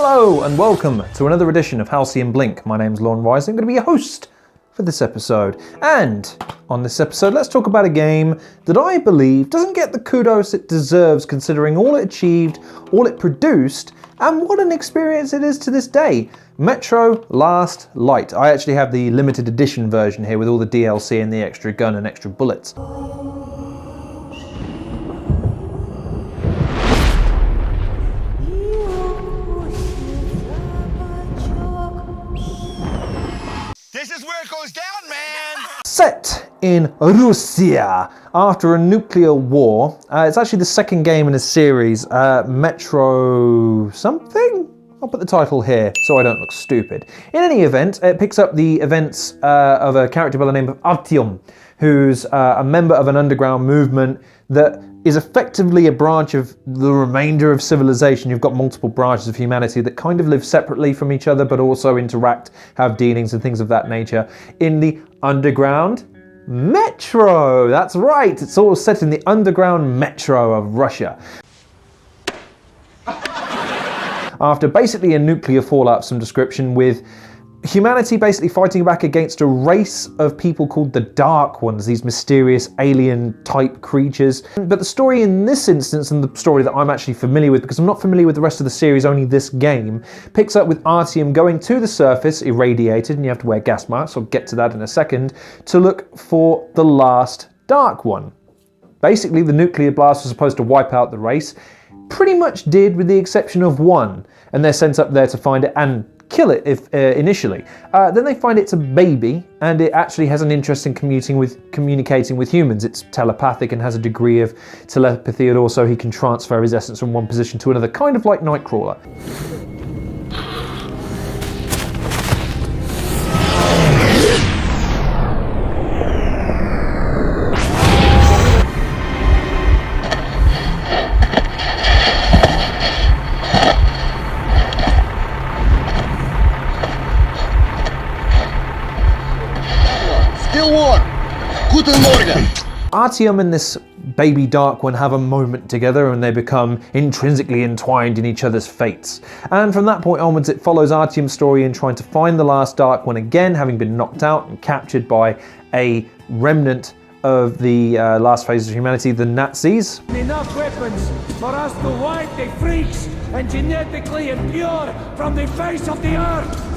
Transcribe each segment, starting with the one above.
Hello and welcome to another edition of Halcyon Blink. My name's Lauren Wise. I'm going to be your host for this episode. And on this episode, let's talk about a game that I believe doesn't get the kudos it deserves considering all it achieved, all it produced, and what an experience it is to this day. Metro Last Light. I actually have the limited edition version here with all the DLC and the extra gun and extra bullets. This is where it goes down, man! Set in Russia after a nuclear war. It's actually the second game in a series, Metro something? I'll put the title here so I don't look stupid. In any event, it picks up the events of a character by the name of Artyom, who's a member of an underground movement that is effectively a branch of the remainder of civilization. You've got multiple branches of humanity that kind of live separately from each other, but also interact, have dealings and things of that nature in the underground metro. That's right, it's all set in the underground metro of Russia. After basically a nuclear fallout of some description, with humanity basically fighting back against a race of people called the Dark Ones, these mysterious alien-type creatures. But the story in this instance, and the story that I'm actually familiar with, because I'm not familiar with the rest of the series, only this game, picks up with Artyom going to the surface, irradiated, and you have to wear gas masks, I'll get to that in a second, to look for the last Dark One. Basically, the nuclear blast was supposed to wipe out the race. Pretty much did, with the exception of one, and they're sent up there to find it and kill it initially. Then they find it's a baby, and it actually has an interest in communicating with humans. It's telepathic and has a degree of telepathy, and also he can transfer his essence from one position to another, kind of like Nightcrawler. Artyom and this baby Dark One have a moment together and they become intrinsically entwined in each other's fates. And from that point onwards, it follows Artyom's story in trying to find the last Dark One again, having been knocked out and captured by a remnant of the last phase of humanity, the Nazis. Enough weapons for us to wipe the freaks and genetically impure from the face of the earth.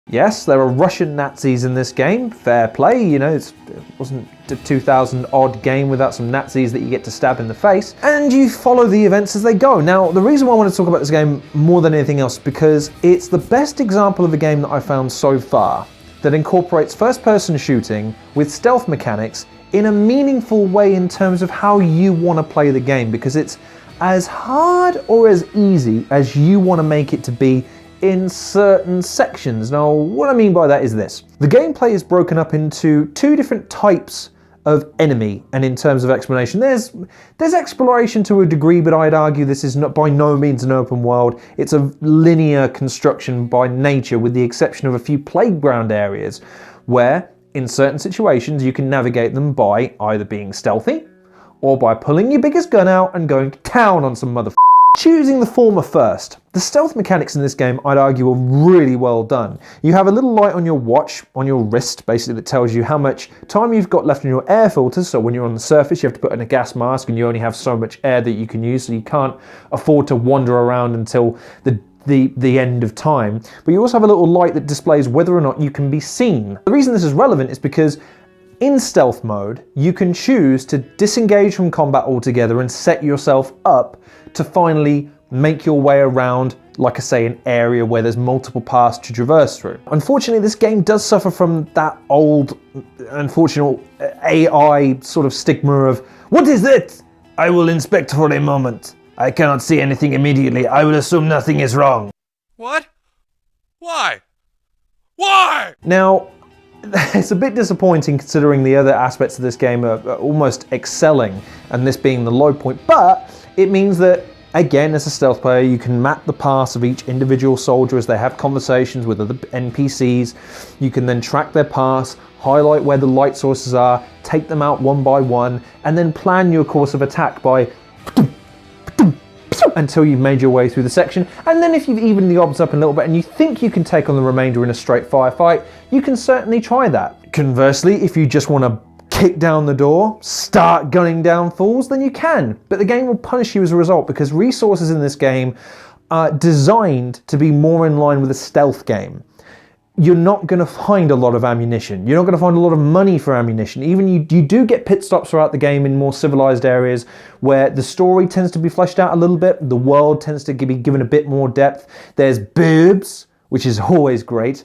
Yes, there are Russian Nazis in this game, fair play, you know, it wasn't a 2000 odd game without some Nazis that you get to stab in the face, and you follow the events as they go. Now, the reason why I want to talk about this game more than anything else, because it's the best example of a game that I've found so far that incorporates first-person shooting with stealth mechanics in a meaningful way in terms of how you want to play the game, because it's as hard or as easy as you want to make it to be in certain sections. Now, what I mean by that is this. The gameplay is broken up into two different types of enemy, and in terms of explanation, there's exploration to a degree, but I'd argue this is not by no means an open world. It's a linear construction by nature, with the exception of a few playground areas, where in certain situations you can navigate them by either being stealthy, or by pulling your biggest gun out and going to town on some motherfucker. Choosing the former first. The stealth mechanics in this game, I'd argue, are really well done. You have a little light on your watch, on your wrist, basically, that tells you how much time you've got left in your air filters. So when you're on the surface, you have to put in a gas mask and you only have so much air that you can use, so you can't afford to wander around until the end of time. But you also have a little light that displays whether or not you can be seen. The reason this is relevant is because in stealth mode, you can choose to disengage from combat altogether and set yourself up to finally make your way around, like I say, an area where there's multiple paths to traverse through. Unfortunately, this game does suffer from that old, unfortunate AI sort of stigma of, "What is it? I will inspect for a moment. I cannot see anything immediately. I will assume nothing is wrong." What? Why? Why? Now, it's a bit disappointing considering the other aspects of this game are almost excelling, and this being the low point, but it means that Again, as a stealth player, you can map the paths of each individual soldier as they have conversations with other NPCs. You can then track their paths, highlight where the light sources are, take them out one by one, and then plan your course of attack by until you've made your way through the section. And then if you've evened the odds up a little bit and you think you can take on the remainder in a straight firefight, you can certainly try that. Conversely, if you just want to kick down the door, start gunning down fools, then you can. But the game will punish you as a result, because resources in this game are designed to be more in line with a stealth game. You're not going to find a lot of ammunition. You're not going to find a lot of money for ammunition. Even you do get pit stops throughout the game in more civilized areas where the story tends to be fleshed out a little bit. The world tends to be given a bit more depth. There's boobs, which is always great.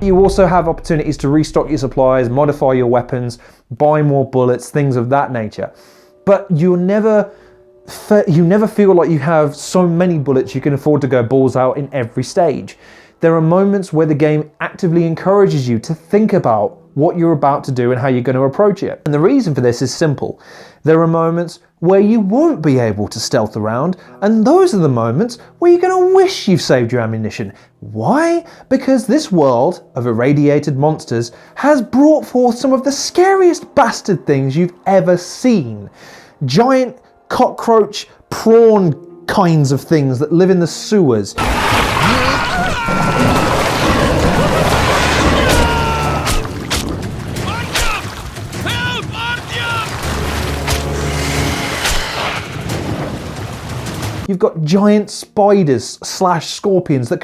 You also have opportunities to restock your supplies, modify your weapons, buy more bullets, things of that nature. But you never feel like you have so many bullets you can afford to go balls out in every stage. There are moments where the game actively encourages you to think about what you're about to do and how you're going to approach it. And the reason for this is simple. There are moments where you won't be able to stealth around, and those are the moments where you're going to wish you've saved your ammunition. Why? Because this world of irradiated monsters has brought forth some of the scariest bastard things you've ever seen. Giant cockroach, prawn kinds of things that live in the sewers. You've got giant spiders / scorpions that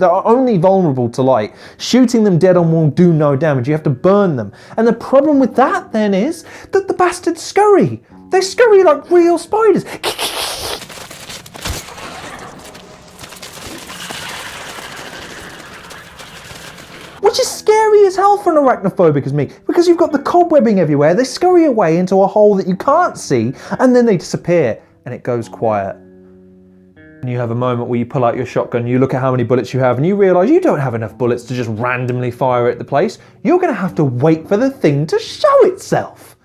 are only vulnerable to light. Shooting them dead on will do no damage. You have to burn them. And the problem with that then is that the bastards scurry. They scurry like real spiders. Which is scary as hell for an arachnophobic as me, because you've got the cobwebbing everywhere. They scurry away into a hole that you can't see, and then they disappear. And it goes quiet. And you have a moment where you pull out your shotgun, you look at how many bullets you have, and you realise you don't have enough bullets to just randomly fire at the place. You're going to have to wait for the thing to show itself.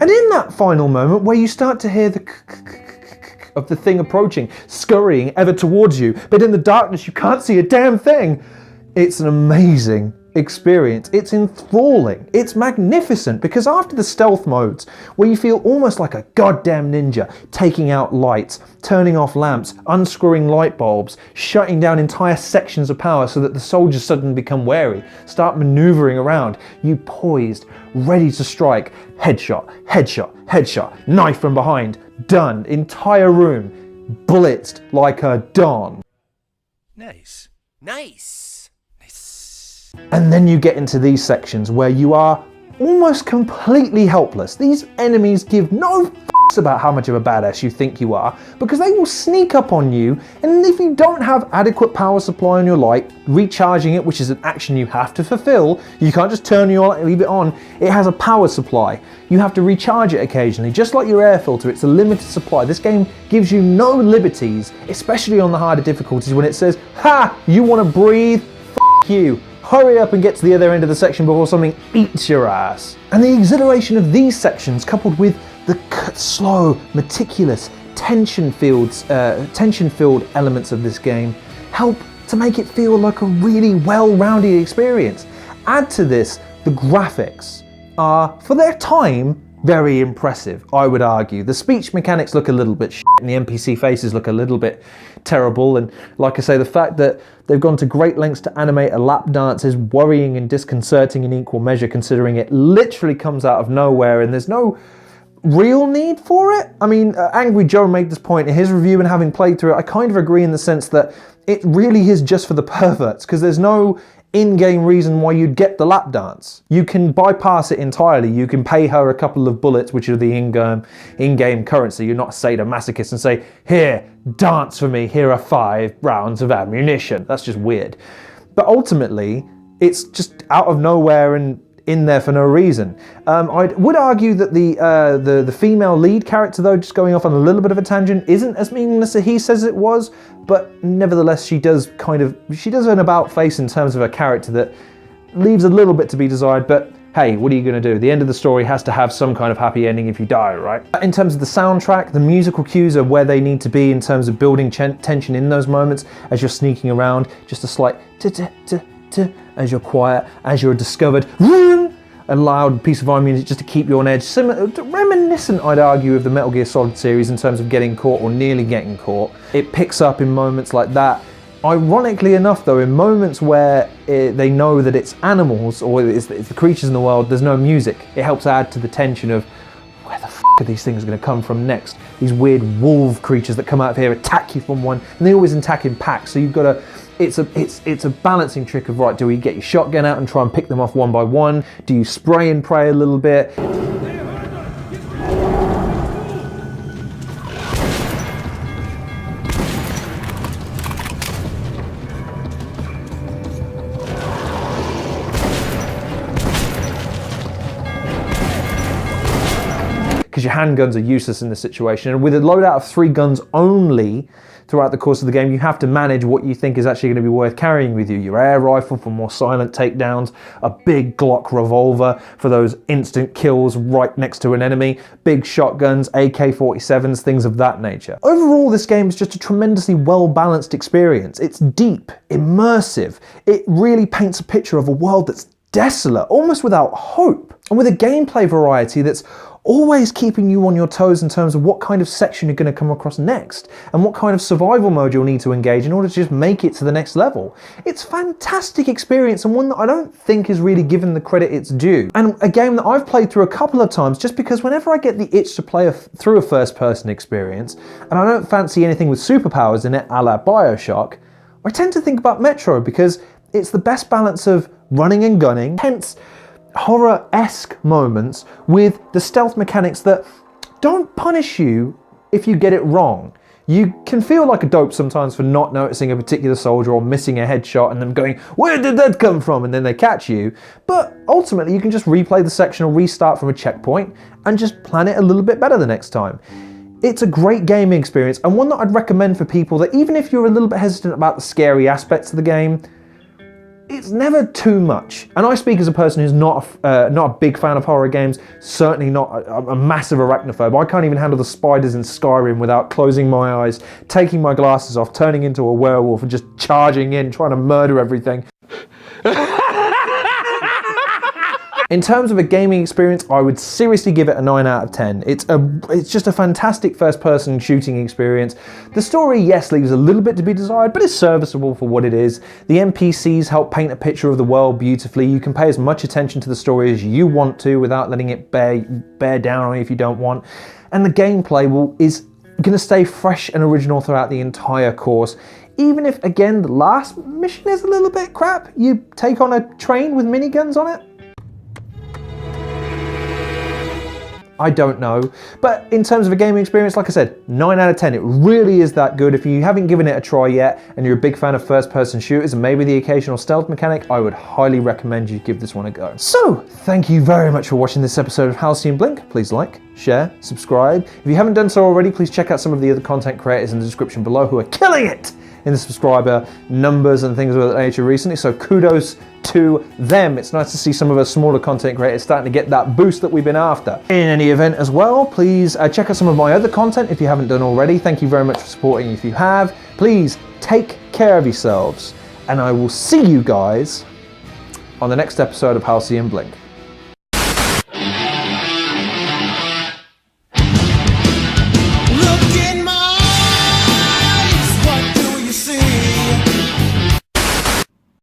And in that final moment where you start to hear the of the thing approaching, scurrying ever towards you, but in the darkness you can't see a damn thing. It's an amazing experience. It's enthralling. It's magnificent, because after the stealth modes, where you feel almost like a goddamn ninja, taking out lights, turning off lamps, unscrewing light bulbs, shutting down entire sections of power so that the soldiers suddenly become wary, start maneuvering around, you poised, ready to strike, headshot, headshot, headshot, knife from behind, done, entire room, blitzed like a Don. Nice. Nice. Nice. And then you get into these sections where you are almost completely helpless. These enemies give no f***s about how much of a badass you think you are, because they will sneak up on you, and if you don't have adequate power supply on your light, recharging it, which is an action you have to fulfill, you can't just turn your light and leave it on, it has a power supply. You have to recharge it occasionally, just like your air filter. It's a limited supply. This game gives you no liberties, especially on the harder difficulties, when it says, ha, you want to breathe? F*** you. Hurry up and get to the other end of the section before something eats your ass. And the exhilaration of these sections, coupled with the slow, meticulous, tension-filled elements of this game, help to make it feel like a really well-rounded experience. Add to this, the graphics are, for their time, very impressive, I would argue. The speech mechanics look a little bit shit, and the NPC faces look a little bit terrible, and like I say, the fact that they've gone to great lengths to animate a lap dance is worrying and disconcerting in equal measure, considering it literally comes out of nowhere and there's no real need for it. I mean, Angry Joe made this point in his review, and having played through it, I kind of agree in the sense that it really is just for the perverts, because there's no in-game reason why you'd get the lap dance. You can bypass it entirely. You can pay her a couple of bullets, which are the in-game currency. You're not a sadomasochist and say, here, dance for me, here are 5 rounds of ammunition. That's just weird. But ultimately, it's just out of nowhere, and in there for no reason. I would argue that the female lead character, though, just going off on a little bit of a tangent, isn't as meaningless as he says it was, but nevertheless she does an about face in terms of her character that leaves a little bit to be desired, but hey, what are you going to do? The end of the story has to have some kind of happy ending if you die, right? In terms of the soundtrack, the musical cues are where they need to be in terms of building tension in those moments as you're sneaking around, just a slight as you're quiet, as you're discovered, a loud piece of iron music just to keep you on edge. Reminiscent, I'd argue, of the Metal Gear Solid series in terms of getting caught or nearly getting caught. It picks up in moments like that. Ironically enough, though, in moments where they know that it's animals or it's the creatures in the world, there's no music. It helps add to the tension of where the f are these things going to come from next? These weird wolf creatures that come out of here, attack you from one, and they always attack in packs. So you've got to. It's a balancing trick of, right, do we get your shotgun out and try and pick them off one by one? Do you spray and pray a little bit? Because your handguns are useless in this situation. And with a loadout of 3 guns only throughout the course of the game, you have to manage what you think is actually going to be worth carrying with you. Your air rifle for more silent takedowns, a big Glock revolver for those instant kills right next to an enemy, big shotguns, AK-47s, things of that nature. Overall, this game is just a tremendously well-balanced experience. It's deep, immersive. It really paints a picture of a world that's desolate, almost without hope, and with a gameplay variety that's always keeping you on your toes in terms of what kind of section you're going to come across next and what kind of survival mode you'll need to engage in order to just make it to the next level. It's a fantastic experience and one that I don't think is really given the credit it's due. And a game that I've played through a couple of times just because whenever I get the itch to play through a first-person experience and I don't fancy anything with superpowers in it a la Bioshock, I tend to think about Metro because it's the best balance of running and gunning, hence horror-esque moments with the stealth mechanics that don't punish you if you get it wrong. You can feel like a dope sometimes for not noticing a particular soldier or missing a headshot and them going, where did that come from? And then they catch you. But ultimately you can just replay the section or restart from a checkpoint and just plan it a little bit better the next time. It's a great gaming experience and one that I'd recommend for people that even if you're a little bit hesitant about the scary aspects of the game, it's never too much. And I speak as a person who's not a big fan of horror games, certainly not a massive arachnophobe. I can't even handle the spiders in Skyrim without closing my eyes, taking my glasses off, turning into a werewolf and just charging in, trying to murder everything. In terms of a gaming experience, I would seriously give it a 9 out of 10. It's just a fantastic first-person shooting experience. The story, yes, leaves a little bit to be desired, but it's serviceable for what it is. The NPCs help paint a picture of the world beautifully. You can pay as much attention to the story as you want to without letting it bear down on you if you don't want. And the gameplay is going to stay fresh and original throughout the entire course. Even if, again, the last mission is a little bit crap, you take on a train with miniguns on it. I don't know, but in terms of a gaming experience, like I said, 9 out of 10. It really is that good. If you haven't given it a try yet and you're a big fan of first-person shooters and maybe the occasional stealth mechanic, I would highly recommend you give this one a go. So, thank you very much for watching this episode of Halcyon Blink. Please like, share, subscribe. If you haven't done so already, please check out some of the other content creators in the description below who are killing it in the subscriber numbers and things of that nature recently, so kudos to them. It's nice to see some of our smaller content creators starting to get that boost that we've been after. In any event as well, please check out some of my other content if you haven't done already. Thank you very much for supporting if you have. Please take care of yourselves, and I will see you guys on the next episode of Halcyon Blink.